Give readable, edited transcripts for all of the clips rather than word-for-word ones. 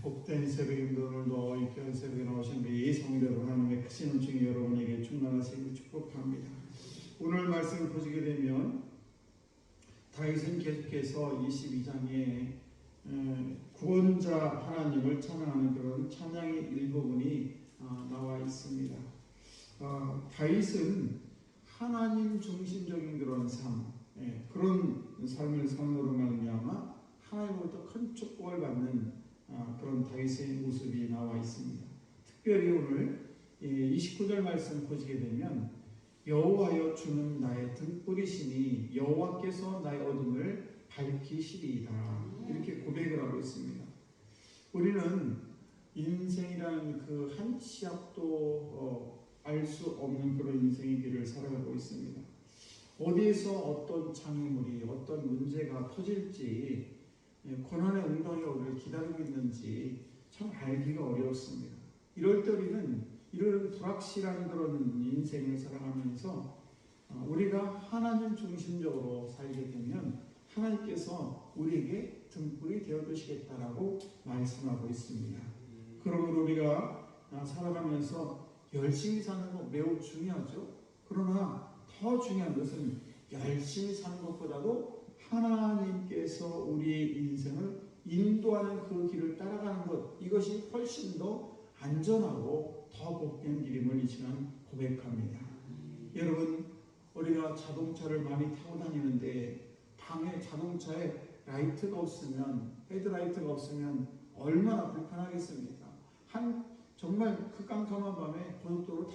복된 새벽입니다. 오늘도 이 귀한 새벽에 나오신 우리 성도 여러분, 하나님의 크신 은총이 여러분에게 충만하시길 축복합니다. 오늘 말씀을 보시게 되면 다윗은 계속해서 22장에 구원자 하나님을 찬양하는 그런 찬양의 일부분이 나와 있습니다. 다윗은 하나님 중심적인 그런 삶, 그런 삶을 삶으로 말미암아 하나님으로부터 큰 축복을 받는 그런 다윗의 모습이 나와 있습니다. 특별히 오늘 29절 말씀 보시게 되면 여호와여 주는 나의 등불이시니 여호와께서 나의 어둠을 밝히시리이다, 이렇게 고백을 하고 있습니다. 우리는 인생이라는 그 한 치 앞도 알 수 없는 그런 인생의 길을 살아가고 있습니다. 어디에서 어떤 장애물이, 어떤 문제가 터질지, 고난의 응답이 우리를 기다리고 있는지 참 알기가 어렵습니다. 이럴 때 우리는 이런 불확실한 그런 인생을 살아가면서 우리가 하나님 중심적으로 살게 되면 하나님께서 우리에게 등불이 되어주시겠다라고 말씀하고 있습니다. 그러므로 우리가 살아가면서 열심히 사는 것 매우 중요하죠. 그러나 더 중요한 것은 열심히 사는 것보다도 하나님께서 우리의 인생을 인도하는 그 길을 따라가는 것, 이것이 훨씬 더 안전하고 더 복된 길임을 이 시간 고백합니다. 여러분, 우리가 자동차를 많이 타고 다니는데 방에 자동차에 라이트가 없으면, 헤드라이트가 없으면 얼마나 불편하겠습니까? 정말 그 깜깜한 밤에 고속도로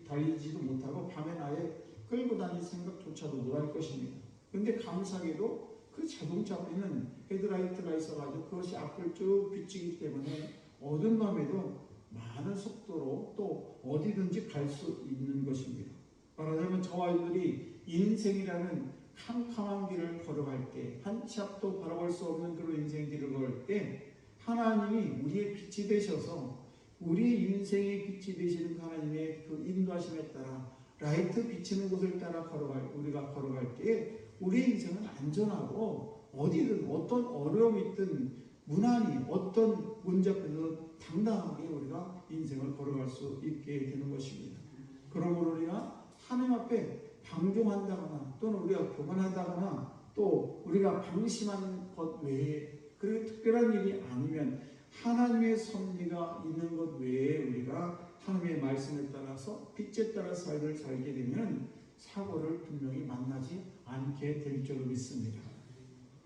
달리지도 못하고 밤에 아예 끌고 다닐 생각조차도 못할 것입니다. 그런데 감사하게도 그 자동차 앞에는 헤드라이트가 있어가지고 그것이 앞을 쭉 비추기 때문에 어두운 밤에도 많은 속도로 또 어디든지 갈 수 있는 것입니다. 말하자면 저와 여러분들이 인생이라는 캄캄한 길을 걸어갈 때, 한 치 앞도 바라볼 수 없는 그런 인생 길을 걸을 때 하나님이 우리의 빛이 되셔서 우리 인생의 빛이 되시는 하나님의 그 인도하심에 따라 라이트 비치는 곳을 따라 우리가 걸어갈 때 우리 인생은 안전하고 어디든 어떤 어려움이 있든 무난히 어떤 문제 앞에서 당당하게 우리가 인생을 걸어갈 수 있게 되는 것입니다. 그러므로 우리가 하나님 앞에 방종한다거나 또는 우리가 교만하다거나 또 우리가 방심하는 것 외에, 그리고 특별한 일이 아니면 하나님의 섭리가 있는 것 외에 우리가 하나님의 말씀에 따라서 빛에 따라 삶을 살게 되면 사고를 분명히 만나지 않게 될 줄로 믿습니다.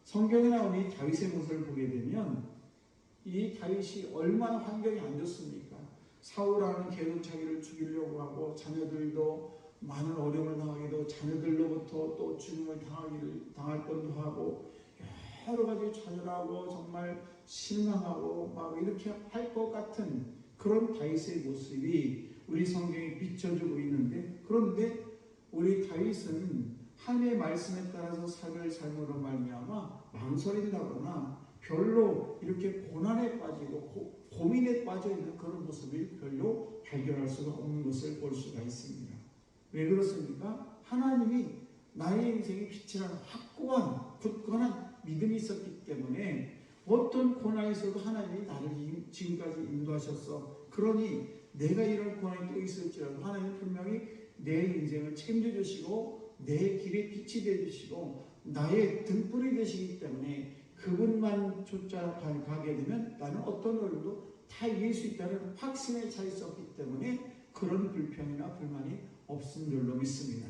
성경에 나온 이 다윗의 모습을 보게 되면 이 다윗이 얼마나 환경이 안 좋습니까? 사울하는 계속 자기를 죽이려고 하고 자녀들도 많은 어려움을 당하기도, 자녀들로부터 또 죽임을 당할 뻔도 하고 여러 가지 좌절하고 정말 실망하고 막 이렇게 할 것 같은 그런 다윗의 모습이 우리 성경에 비춰주고 있는데, 그런데 우리 다윗은 하나님의 말씀에 따라서 삶을 삶으로 말미암아 망설인다거나 별로 이렇게 고난에 빠지고 고민에 빠져 있는 그런 모습을 별로 발견할 수가 없는 것을 볼 수가 있습니다. 왜 그렇습니까? 하나님이 나의 인생의 빛이라는 확고한 굳건한 믿음이 있었기 때문에 어떤 고난에서도 하나님이 나를 지금까지 인도하셨어. 그러니 내가 이런 고난이 또 있을지라도 하나님은 분명히 내 인생을 책임져 주시고 내 길에 빛이 되주시고 나의 등불이 되시기 때문에 그분만 쫓아가게 되면 나는 어떤 어려움도 다 이길 수 있다는 확신에 차 있었기 때문에 그런 불평이나 불만이 없은 줄로 믿습니다.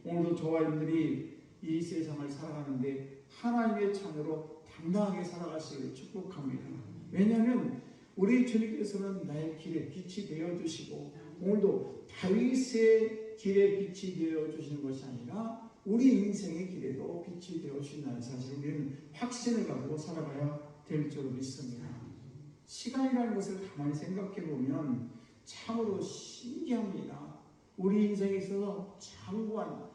오늘도 저와 여러분들이 이 세상을 살아가는데 하나님의 창으로 당당하게 살아가시기를 축복합니다. 왜냐하면 우리 주님께서는 나의 길에 빛이 되어주시고 오늘도 다윗의 길에 빛이 되어주시는 것이 아니라 우리 인생의 길에도 빛이 되어주신다는 사실을 우리는 확신을 가지고 살아가야 될 줄로 믿습니다. 시간이라는 것을 가만히 생각해 보면 참으로 신기합니다. 우리 인생에 있어서 장구한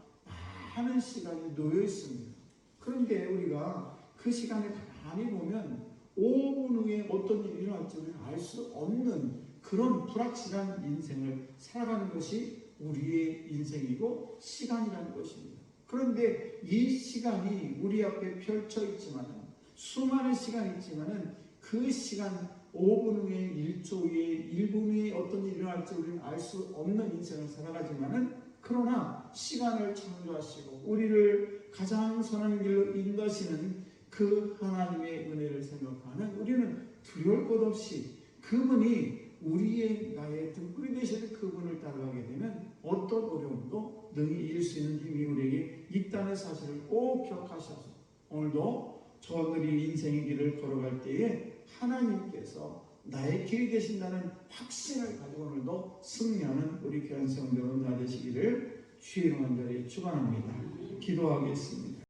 많은 시간이 놓여 있습니다. 그런데 우리가 그 시간을 가만히 보면 5분 후에 어떤 일이 일어날지 우리는 알 수 없는 그런 불확실한 인생을 살아가는 것이 우리의 인생이고 시간이라는 것입니다. 그런데 이 시간이 우리 앞에 펼쳐 있지만은 수많은 시간이 있지만은 그 시간 5분 후에 1초 후에 1분 후에 어떤 일이 일어날지 우리는 알 수 없는 인생을 살아가지만은 그러나 시간을 창조하시고 우리를 가장 선한 길로 인도하시는 그 하나님의 은혜를 생각하는 우리는 두려울 것 없이 그분이 우리의 나의 등불이 되시는 그분을 따라가게 되면 어떤 어려움도 능히 이길 수 있는 힘이 우리에게 있다는 사실을 꼭 기억하셔서 오늘도 저들이 인생의 길을 걸어갈 때에 하나님께서 나의 길이 되신다는 확신을 가지고 오늘도 승리하는 우리 귀한 성도 여러분 다 되시기를 주의 이름으로 축원합니다. 기도하겠습니다.